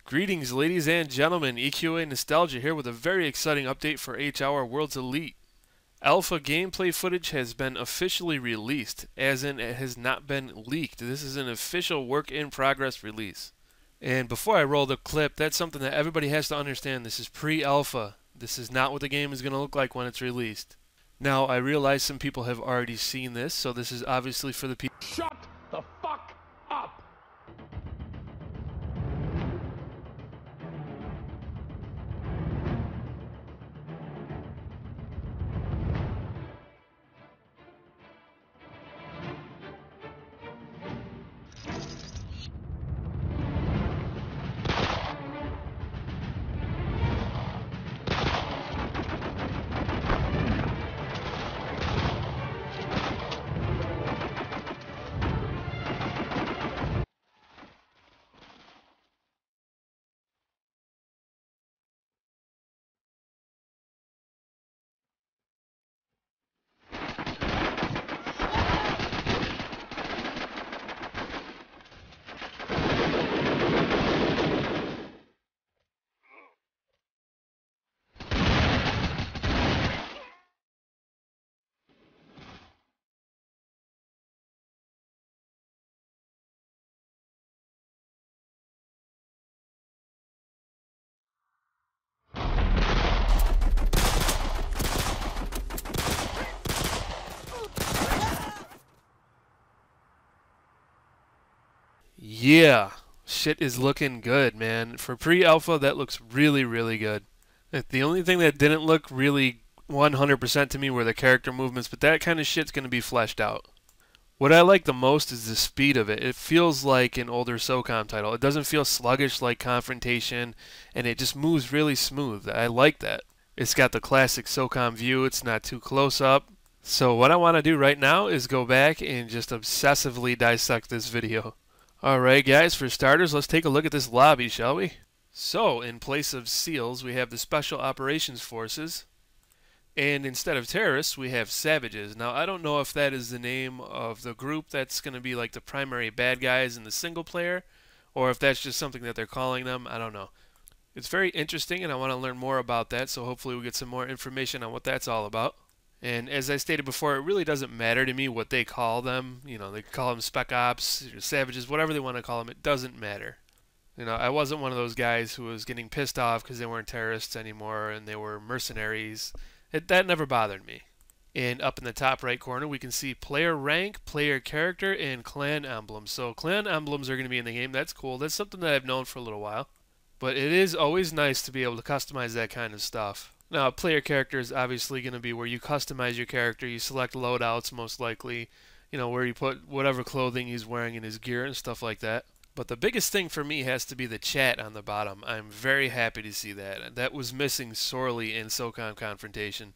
Greetings, ladies and gentlemen. EQA Nostalgia here with a very exciting update for H-Hour Worlds Elite. Alpha gameplay footage has been officially released, as in it has not been leaked. This is an official work-in-progress release. And before I roll the clip, that's something that everybody has to understand. This is pre-alpha. This is not what the game is going to look like when it's released. Now, I realize some people have already seen this, so this is obviously for the people. Shut the fuck up! Yeah, shit is looking good, man. For pre-alpha, that looks really, really good. The only thing that didn't look really 100% to me were the character movements, but that kind of shit's going to be fleshed out. What I like the most is the speed of it. It feels like an older SOCOM title. It doesn't feel sluggish like Confrontation, and it just moves really smooth. I like that. It's got the classic SOCOM view. It's not too close up. So what I want to do right now is go back and just obsessively dissect this video. Alright guys, for starters, let's take a look at this lobby, shall we? So, in place of SEALs, we have the Special Operations Forces. And instead of terrorists, we have savages. Now, I don't know if that is the name of the group that's going to be like the primary bad guys in the single player, or if that's just something that they're calling them. I don't know. It's very interesting, and I want to learn more about that, so hopefully we'll get some more information on what that's all about. And as I stated before, it really doesn't matter to me what they call them. You know, they call them Spec Ops, Savages, whatever they want to call them. It doesn't matter. You know, I wasn't one of those guys who was getting pissed off because they weren't terrorists anymore and they were mercenaries. That never bothered me. And up in the top right corner, we can see player rank, player character, and clan emblems. So clan emblems are going to be in the game. That's cool. That's something that I've known for a little while. But it is always nice to be able to customize that kind of stuff. Now, player character is obviously going to be where you customize your character. You select loadouts, most likely. You know, where you put whatever clothing he's wearing in his gear and stuff like that. But the biggest thing for me has to be the chat on the bottom. I'm very happy to see that. That was missing sorely in SOCOM Confrontation.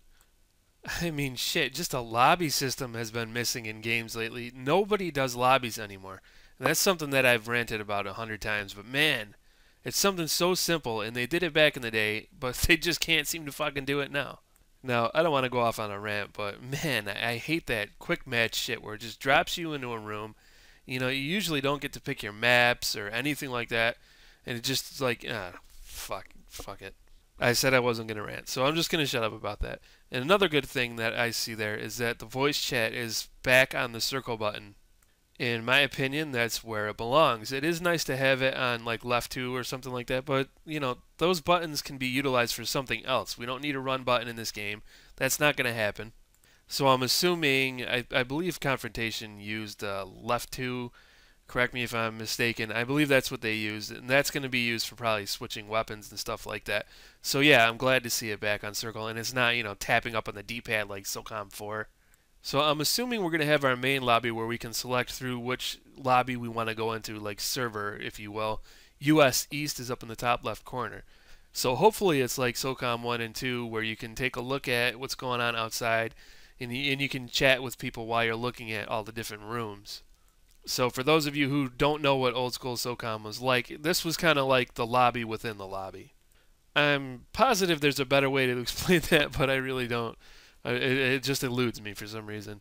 I mean, shit, just a lobby system has been missing in games lately. Nobody does lobbies anymore. And that's something that I've ranted about 100 times. But man, it's something so simple, and they did it back in the day, but they just can't seem to fucking do it now. Now, I don't want to go off on a rant, but man, I hate that quick match shit where it just drops you into a room. You know, you usually don't get to pick your maps or anything like that, and it just like, fuck it. I said I wasn't going to rant, so I'm just going to shut up about that. And another good thing that I see there is that the voice chat is back on the circle button. In my opinion, that's where it belongs. It is nice to have it on like left 2 or something like that, but you know, those buttons can be utilized for something else. We don't need a run button in this game. That's not going to happen. So I'm assuming, I believe Confrontation used left 2. Correct me if I'm mistaken. I believe that's what they used, and that's going to be used for probably switching weapons and stuff like that. So yeah, I'm glad to see it back on circle, and it's not, you know, tapping up on the D-pad like SOCOM 4. So I'm assuming we're going to have our main lobby where we can select through which lobby we want to go into, like server, if you will. US East is up in the top left corner. So hopefully it's like SOCOM 1 and 2 where you can take a look at what's going on outside and you can chat with people while you're looking at all the different rooms. So for those of you who don't know what old school SOCOM was like, this was kind of like the lobby within the lobby. I'm positive there's a better way to explain that, but I really don't. It just eludes me for some reason.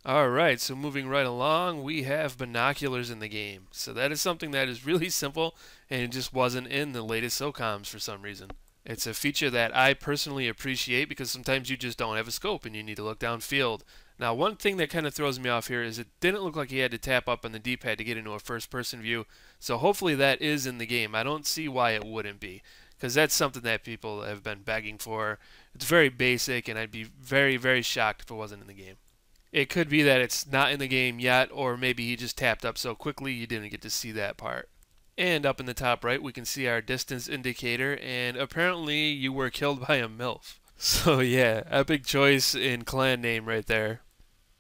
Alright, so moving right along, we have binoculars in the game. So that is something that is really simple and it just wasn't in the latest SOCOMs for some reason. It's a feature that I personally appreciate because sometimes you just don't have a scope and you need to look downfield. Now, one thing that kind of throws me off here is it didn't look like he had to tap up on the D-pad to get into a first-person view, so hopefully that is in the game. I don't see why it wouldn't be, because that's something that people have been begging for. It's very basic, and I'd be very, very shocked if it wasn't in the game. It could be that it's not in the game yet, or maybe he just tapped up so quickly you didn't get to see that part. And up in the top right, we can see our distance indicator, and apparently you were killed by a MILF. So yeah, epic choice in clan name right there.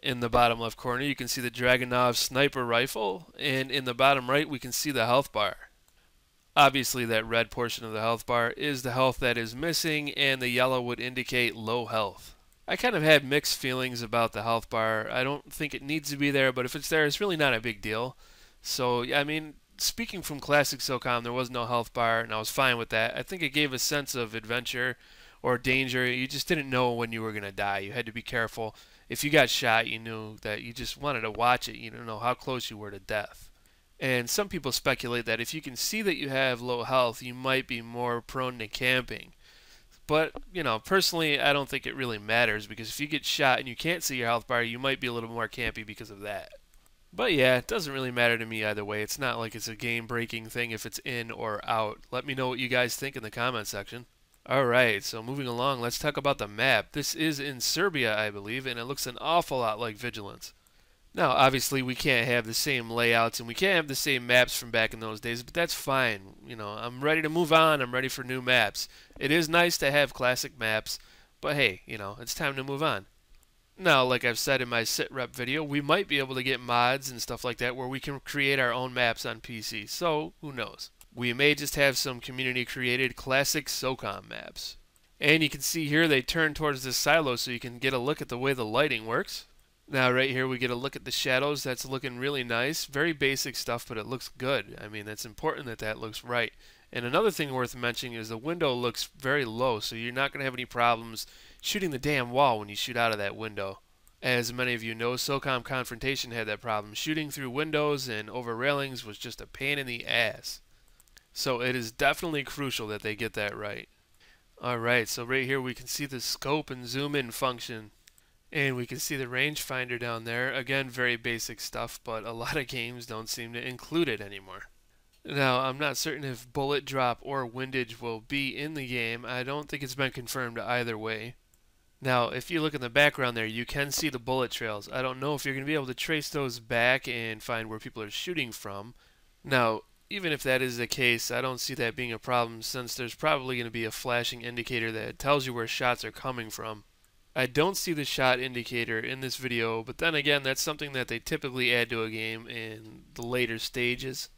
In the bottom left corner, you can see the Dragunov sniper rifle, and in the bottom right, we can see the health bar. Obviously, that red portion of the health bar is the health that is missing, and the yellow would indicate low health. I kind of had mixed feelings about the health bar. I don't think it needs to be there, but if it's there, it's really not a big deal. So, I mean, speaking from Classic SOCOM, there was no health bar, and I was fine with that. I think it gave a sense of adventure or danger. You just didn't know when you were going to die. You had to be careful. If you got shot, you knew that you just wanted to watch it. You didn't know how close you were to death. And some people speculate that if you can see that you have low health, you might be more prone to camping. But, you know, personally, I don't think it really matters because if you get shot and you can't see your health bar, you might be a little more campy because of that. But yeah, it doesn't really matter to me either way. It's not like it's a game-breaking thing if it's in or out. Let me know what you guys think in the comment section. Alright, so moving along, let's talk about the map. This is in Serbia, I believe, and it looks an awful lot like Vigilance. Now, obviously, we can't have the same layouts and we can't have the same maps from back in those days, but that's fine. You know, I'm ready to move on. I'm ready for new maps. It is nice to have classic maps, but hey, you know, it's time to move on. Now, like I've said in my sitrep video, we might be able to get mods and stuff like that where we can create our own maps on PC, so who knows. We may just have some community-created classic SOCOM maps. And you can see here they turn towards this silo so you can get a look at the way the lighting works. Now right here we get a look at the shadows. That's looking really nice. Very basic stuff, but it looks good. I mean, it's important that that looks right. And another thing worth mentioning is the window looks very low, so you're not going to have any problems shooting the damn wall when you shoot out of that window. As many of you know, SOCOM Confrontation had that problem. Shooting through windows and over railings was just a pain in the ass. So it is definitely crucial that they get that right. Alright, so right here we can see the scope and zoom in function. And we can see the rangefinder down there. Again, very basic stuff, but a lot of games don't seem to include it anymore. Now, I'm not certain if bullet drop or windage will be in the game. I don't think it's been confirmed either way. Now, if you look in the background there, you can see the bullet trails. I don't know if you're going to be able to trace those back and find where people are shooting from. Now, even if that is the case, I don't see that being a problem since there's probably going to be a flashing indicator that tells you where shots are coming from. I don't see the shot indicator in this video, but then again, that's something that they typically add to a game in the later stages.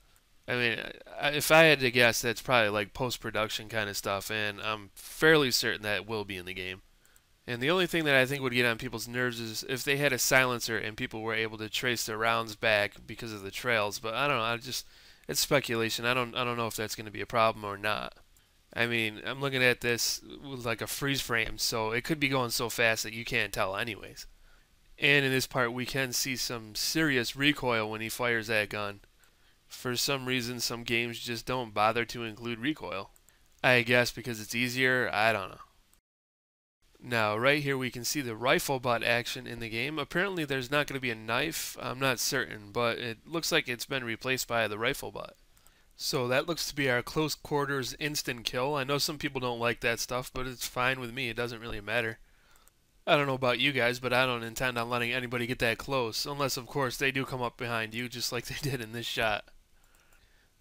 I mean, if I had to guess, that's probably like post-production kind of stuff, and I'm fairly certain that it will be in the game. And the only thing that I think would get on people's nerves is if they had a silencer and people were able to trace their rounds back because of the trails. But I don't know. It's speculation. I don't know if that's going to be a problem or not. I mean, I'm looking at this with like a freeze frame, so it could be going so fast that you can't tell anyways. And in this part, we can see some serious recoil when he fires that gun. For some reason, some games just don't bother to include recoil. I guess because it's easier, I don't know. Now, right here we can see the rifle butt action in the game. Apparently there's not going to be a knife. I'm not certain, but it looks like it's been replaced by the rifle butt. So that looks to be our close quarters instant kill. I know some people don't like that stuff, but it's fine with me. It doesn't really matter. I don't know about you guys, but I don't intend on letting anybody get that close. Unless, of course, they do come up behind you, just like they did in this shot.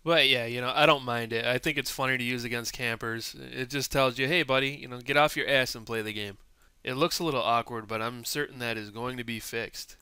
But yeah, you know, I don't mind it. I think it's funny to use against campers. It just tells you, hey buddy, you know, get off your ass and play the game. It looks a little awkward, but I'm certain that is going to be fixed.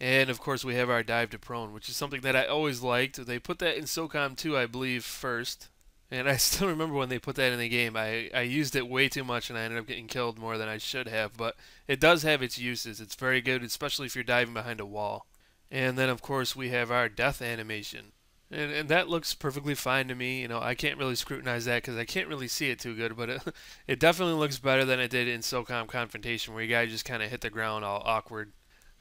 And of course we have our dive to prone, which is something that I always liked. They put that in SOCOM 2, I believe, first. And I still remember when they put that in the game. I used it way too much and I ended up getting killed more than I should have. But it does have its uses. It's very good, especially if you're diving behind a wall. And then of course we have our death animation. And that looks perfectly fine to me. You know, I can't really scrutinize that because I can't really see it too good. But it definitely looks better than it did in SOCOM Confrontation, where you guys just kind of hit the ground all awkward.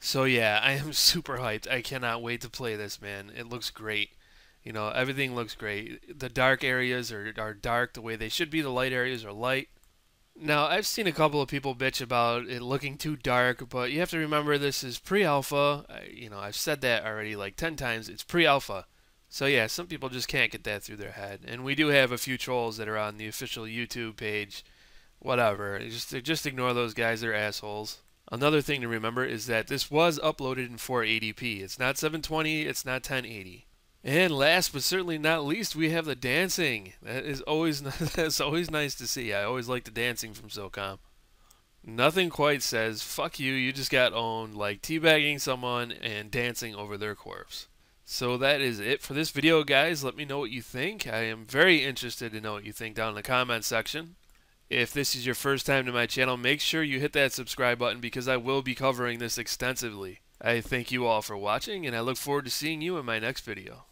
So yeah, I am super hyped. I cannot wait to play this, man. It looks great. You know, everything looks great. The dark areas are dark the way they should be. The light areas are light. Now, I've seen a couple of people bitch about it looking too dark, but you have to remember this is pre-alpha. You know, I've said that already like 10 times. It's pre-alpha. So yeah, some people just can't get that through their head. And we do have a few trolls that are on the official YouTube page. Whatever. Just ignore those guys. They're assholes. Another thing to remember is that this was uploaded in 480p. It's not 720, it's not 1080. And last but certainly not least, we have the dancing. That is always that's always nice to see. I always like the dancing from SOCOM. Nothing quite says "fuck you, you just got owned" like teabagging someone and dancing over their corpse. So that is it for this video, guys. Let me know what you think. I am very interested to know what you think down in the comment section. If this is your first time to my channel, make sure you hit that subscribe button because I will be covering this extensively. I thank you all for watching, and I look forward to seeing you in my next video.